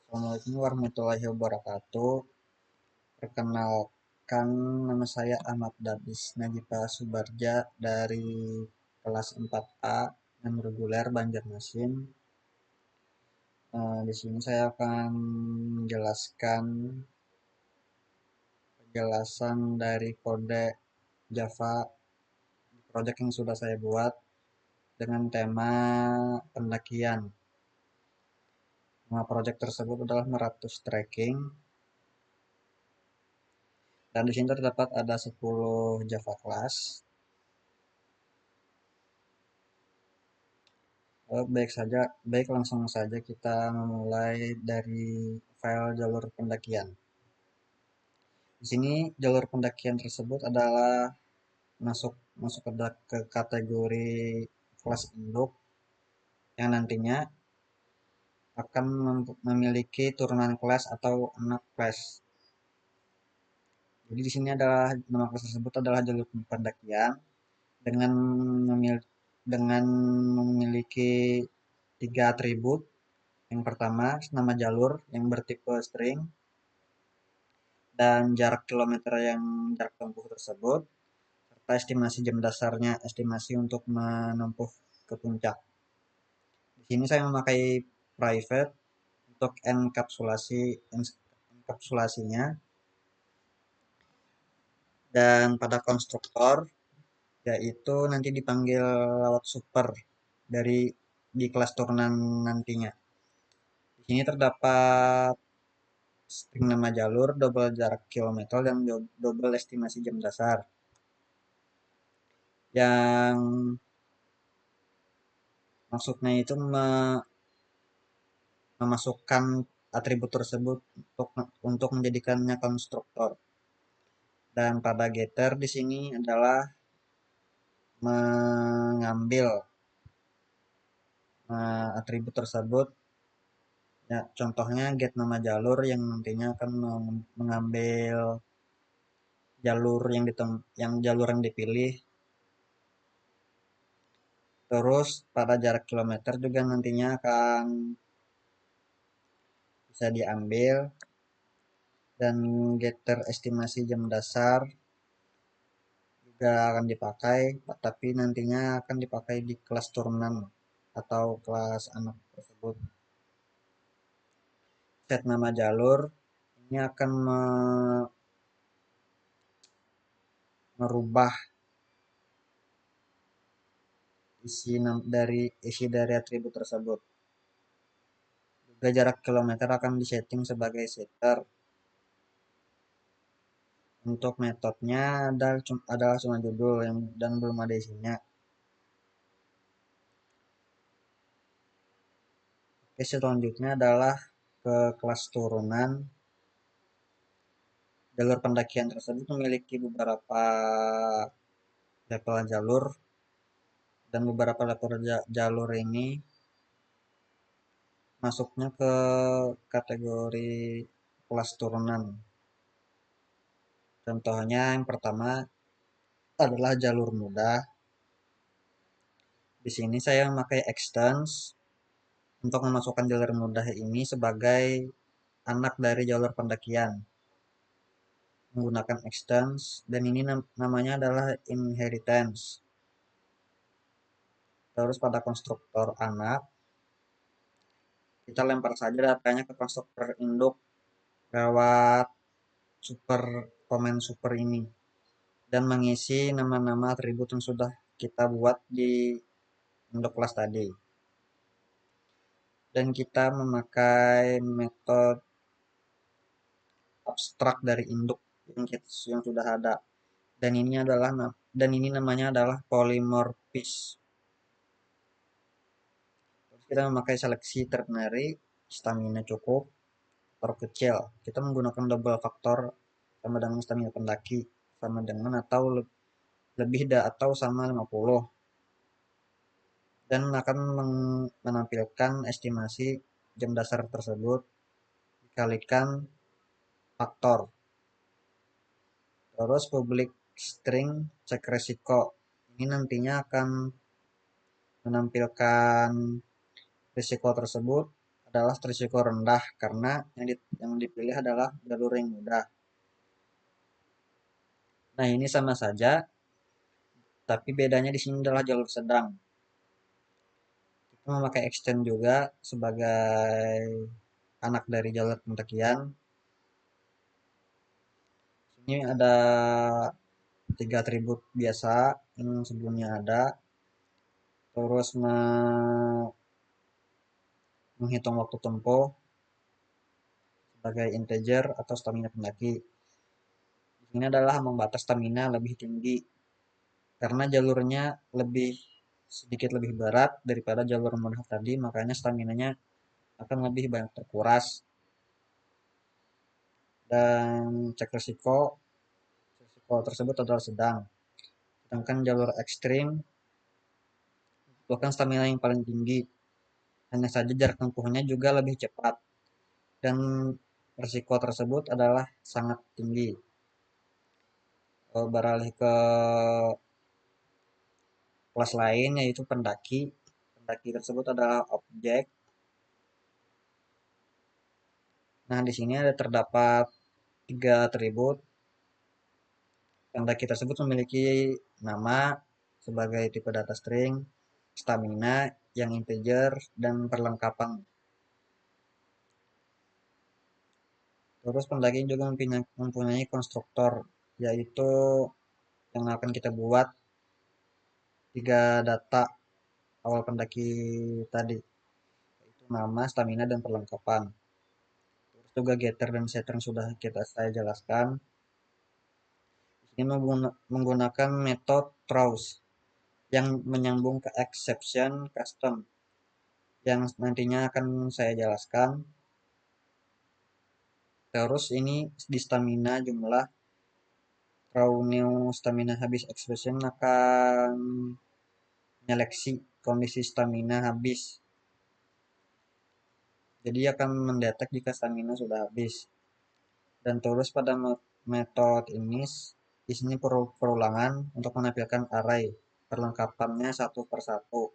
Assalamualaikum warahmatullahi wabarakatuh. Perkenalkan, nama saya Ahmad Dabis Najipa Subarja dari kelas 4A dan reguler Banjarmasin. Di sini saya akan menjelaskan penjelasan dari kode Java project yang sudah saya buat dengan tema pendakian. Nama project tersebut adalah Meratus Trekking. Dan di sini terdapat ada 10 Java class. Baik langsung saja kita memulai dari file jalur pendakian. Di sini jalur pendakian tersebut adalah masuk masuk ke kategori kelas induk yang nantinya akan memiliki turunan kelas atau anak kelas. Jadi di sini adalah nama kelas tersebut adalah jalur pendakian dengan dengan memiliki 3 atribut. Yang pertama, nama jalur yang bertipe string dan jarak kilometer yang jarak tempuh tersebut, serta estimasi jam dasarnya, estimasi untuk menempuh ke puncak. Di sini saya memakai private untuk enkapsulasinya, dan pada konstruktor yaitu nanti dipanggil lewat super dari di kelas turunan nantinya. Di sini terdapat string nama jalur, double jarak kilometer, dan double estimasi jam dasar. Yang maksudnya itu memasukkan atribut tersebut untuk menjadikannya konstruktor. Dan pada getter di sini adalah mengambil atribut tersebut. Ya, contohnya get nama jalur yang nantinya akan mengambil jalur yang dipilih. Terus pada jarak kilometer juga nantinya akan bisa diambil, dan getter estimasi jam dasar juga akan dipakai, tapi nantinya akan dipakai di kelas turunan atau kelas anak tersebut. Set nama jalur ini akan merubah isi dari atribut tersebut. Juga jarak kilometer akan disetting sebagai setter. Untuk metodenya adalah cuma judul dan belum ada isinya. Oke, selanjutnya adalah ke kelas turunan. Jalur pendakian tersebut memiliki beberapa level jalur, dan beberapa level jalur ini masuknya ke kategori kelas turunan. Contohnya yang pertama adalah jalur mudah. Di sini saya memakai extends untuk memasukkan jalur mudah ini sebagai anak dari jalur pendakian menggunakan extends, dan ini namanya adalah inheritance. Terus pada konstruktor anak kita lempar saja datanya ke konstruktor induk lewat super ini, dan mengisi nama-nama atribut yang sudah kita buat di induk kelas tadi. Dan kita memakai metode abstrak dari induk yang sudah ada, dan ini namanya adalah polymorphis. Terus kita memakai seleksi ternary, stamina cukup, faktor kecil. Kita menggunakan double faktor sama dengan stamina pendaki sama dengan atau lebih atau sama 50, dan akan menampilkan estimasi jam dasar tersebut dikalikan faktor. Terus public string cek resiko ini nantinya akan menampilkan risiko tersebut adalah risiko rendah karena yang dipilih adalah jalur yang mudah. Nah, ini sama saja, tapi bedanya di sini adalah jalur sedang. Kita memakai extend juga sebagai anak dari jalur pendakian. Ini ada 3 atribut biasa yang sebelumnya ada, terus menghitung waktu tempuh sebagai integer atau stamina pendaki. Di sini adalah membatas stamina lebih tinggi karena jalurnya sedikit lebih berat daripada jalur mudah tadi, makanya staminanya akan lebih banyak terkuras. Dan cek risiko tersebut adalah sedang. Sedangkan jalur ekstrim bukan stamina yang paling tinggi, hanya saja jarak tempuhnya juga lebih cepat dan risiko tersebut adalah sangat tinggi. Beralih ke kelas lain yaitu pendaki. Pendaki tersebut adalah objek. Nah, di sini terdapat 3 atribut. Pendaki tersebut memiliki nama sebagai tipe data string, stamina yang integer, dan perlengkapan. Terus pendaki juga mempunyai konstruktor, yaitu yang akan kita buat 3 data awal pendaki tadi, yaitu nama, stamina, dan perlengkapan. Terus juga getter dan setter yang sudah saya jelaskan. Ini menggunakan metode throws yang menyambung ke exception custom yang nantinya akan saya jelaskan. Terus ini di stamina jumlah throw new stamina habis exception akan menyeleksi kondisi stamina habis. Jadi akan mendetek jika stamina sudah habis. Dan terus pada metode ini di sini perulangan untuk menampilkan array perlengkapannya satu per satu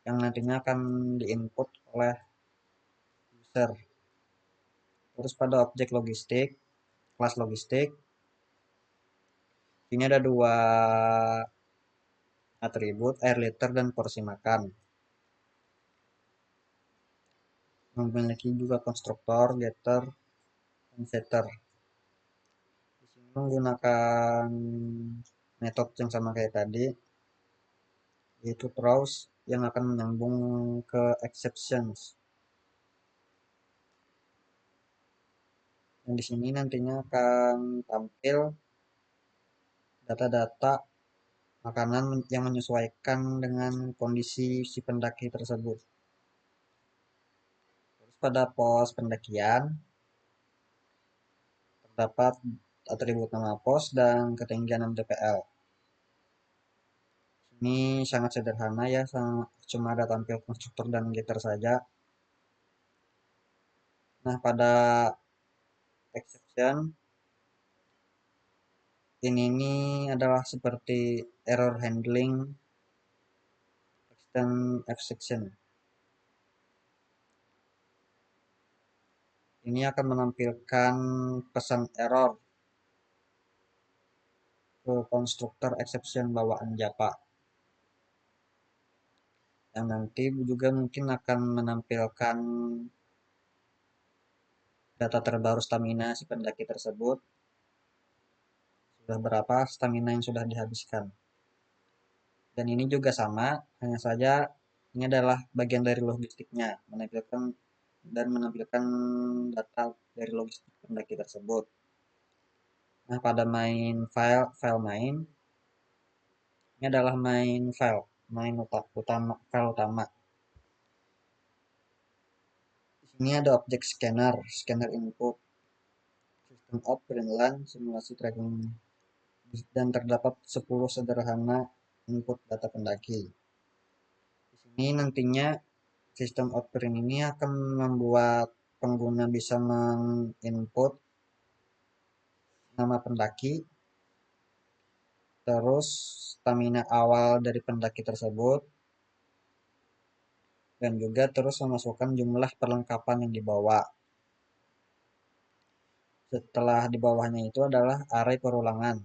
yang nantinya akan diinput oleh user. Terus pada objek logistik, kelas logistik, ini ada 2 atribut, air liter dan porsi makan. Memiliki juga konstruktor, getter, dan setter. Di sini menggunakan metode yang sama kayak tadi, yaitu throws yang akan menyambung ke exceptions. Dan di sini nantinya akan tampil data-data makanan yang menyesuaikan dengan kondisi si pendaki tersebut. Terus pada pos pendakian terdapat atribut nama pos dan ketinggian MDPL. Ini sangat sederhana ya, cuma ada tampil konstruktor dan getter saja. Nah, pada exception ini adalah seperti error handling exception. Ini akan menampilkan pesan error ke konstruktor exception bawaan Java. Yang nanti juga mungkin akan menampilkan data terbaru stamina si pendaki tersebut. Sudah berapa stamina yang sudah dihabiskan. Dan ini juga sama, hanya saja ini adalah bagian dari logistiknya, menampilkan data dari logistik pendaki tersebut. Nah, pada main file main, ini adalah main utama, file utama. Di sini ada objek scanner input, system out, perintilan, simulasi tracking, dan terdapat 10 sederhana input data pendaki. Di sini nantinya sistem outprint ini akan membuat pengguna bisa menginput nama pendaki, terus stamina awal dari pendaki tersebut, dan juga terus memasukkan jumlah perlengkapan yang dibawa. Setelah di bawahnya itu adalah array perulangan,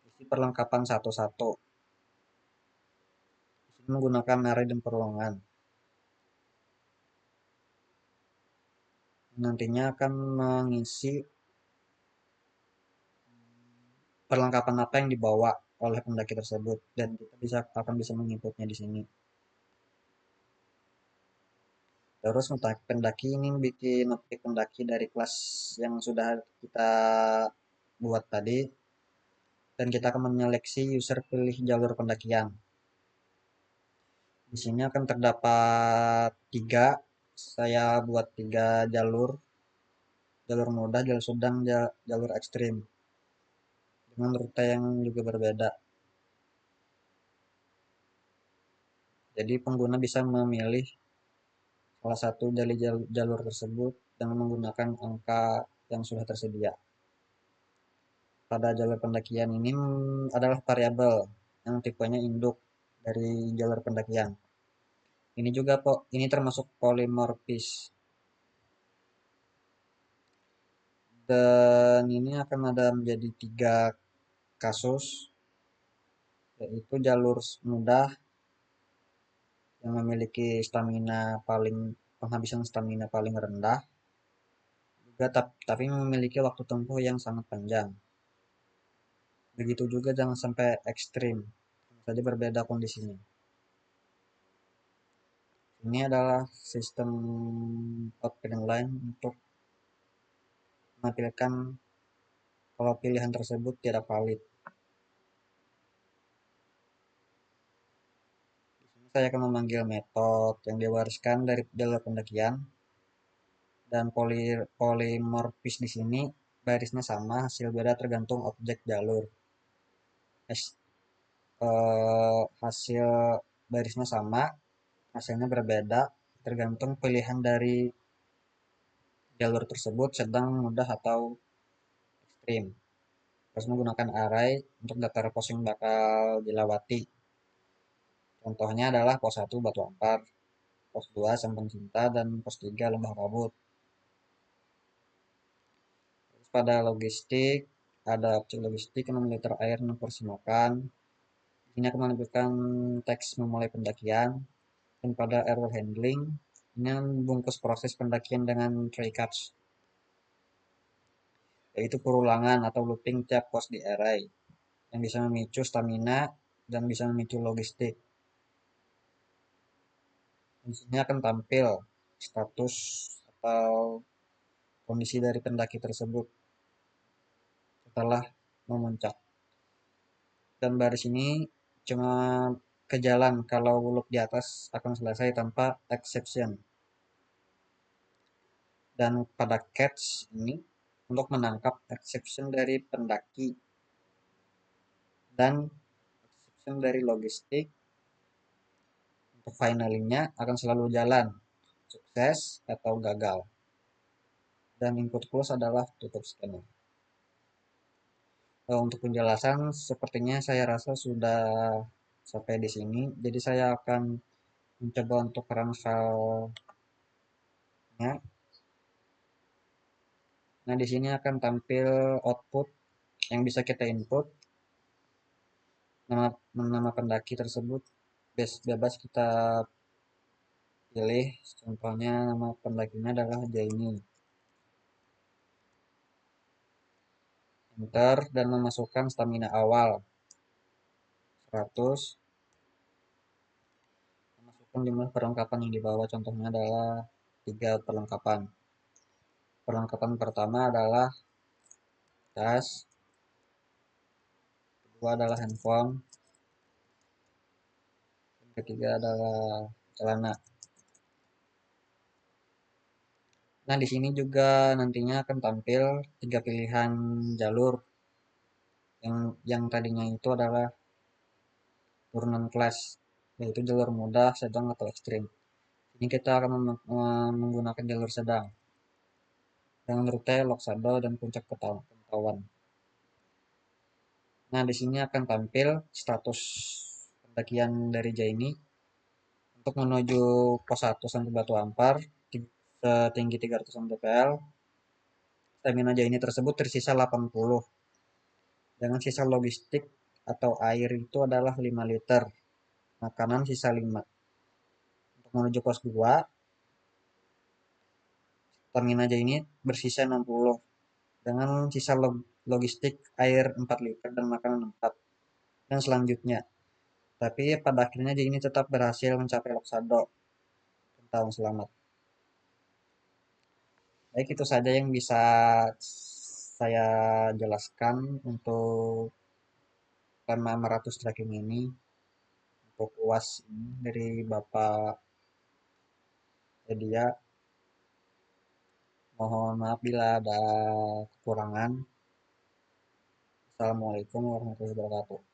isi perlengkapan satu-satu. Di sini menggunakan array dan perulangan. Nantinya akan mengisi perlengkapan apa yang dibawa oleh pendaki tersebut, dan kita akan bisa menginputnya di sini. Terus untuk pendaki ini bikin objek pendaki dari kelas yang sudah kita buat tadi, dan kita akan menyeleksi user pilih jalur pendakian. Di sini akan terdapat tiga, saya buat tiga jalur, jalur mudah, jalur sedang, jalur ekstrim, dengan rute yang juga berbeda. Jadi pengguna bisa memilih salah satu dari jalur tersebut dengan menggunakan angka yang sudah tersedia. Pada jalur pendakian ini adalah variabel yang tipenya induk dari jalur pendakian. Ini juga ini termasuk polimorfis. Dan ini akan ada menjadi tiga kasus, yaitu jalur mudah yang memiliki penghabisan stamina paling rendah, juga tapi memiliki waktu tempuh yang sangat panjang. Begitu juga jangan sampai ekstrim, saja berbeda kondisinya. Ini adalah sistem outputting line untuk menampilkan kalau pilihan tersebut tidak valid. Di sini saya akan memanggil metode yang diwariskan dari jalur pendakian, dan polimorfis di sini barisnya sama, hasil beda tergantung objek jalur. Hasil barisnya sama, hasilnya berbeda tergantung pilihan dari jalur tersebut, sedang, mudah, atau ekstrim. Terus menggunakan array untuk daftar pos yang bakal dilewati. Contohnya adalah pos 1 Batu Ampar, pos 2 Sampang Cinta, dan pos 3 Lembah Kabut. Terus pada logistik, ada objek logistik 6 liter air 6 porsi makan. Ini akan menampilkan teks memulai pendakian. Dan pada error handling, ini membungkus proses pendakian dengan try catch, yaitu perulangan atau looping tiap pos di array, yang bisa memicu stamina dan bisa memicu logistik. Di sini akan tampil status atau kondisi dari pendaki tersebut setelah memuncak. Dan baris ini cuma ke jalan kalau loop di atas akan selesai tanpa exception. Dan pada catch ini untuk menangkap exception dari pendaki dan exception dari logistik, untuk finalnya akan selalu jalan, sukses atau gagal. Dan input close adalah tutup scanner. Untuk penjelasan sepertinya saya rasa sudah sampai di sini. Jadi saya akan mencoba untuk run filenya. Nah, di sini akan tampil output yang bisa kita input. Nama pendaki tersebut bebas kita pilih. Contohnya nama pendakinya adalah Jaini. Enter dan memasukkan stamina awal 100. Memasukkan jumlah perlengkapan yang dibawa, contohnya adalah 3 perlengkapan. Perlengkapan pertama adalah tas, kedua adalah handphone, dan ketiga adalah celana. Nah, di sini juga nantinya akan tampil 3 pilihan jalur yang tadinya itu adalah turunan kelas, yaitu jalur mudah, sedang, atau ekstrim. Ini kita akan menggunakan jalur sedang dengan rute Loksado dan puncak Pentawan. Nah, di sini akan tampil status pendakian dari Jaini Untuk menuju pos 1 sampai Batu Ampar setinggi 300 mdpl, stamina ini tersebut tersisa 80. Dengan sisa logistik atau air itu adalah 5 liter, makanan sisa 5. Untuk menuju pos 2, stamina ini bersisa 60 dengan sisa logistik air 4 liter dan makanan 4. Dan selanjutnya, tapi pada akhirnya ini tetap berhasil mencapai Loksado. Tahun selamat. Baik, itu saja yang bisa saya jelaskan untuk tema 500 tracking ini, untuk UAS ini dari Bapak Edia. Mohon maaf bila ada kekurangan. Assalamualaikum warahmatullahi wabarakatuh.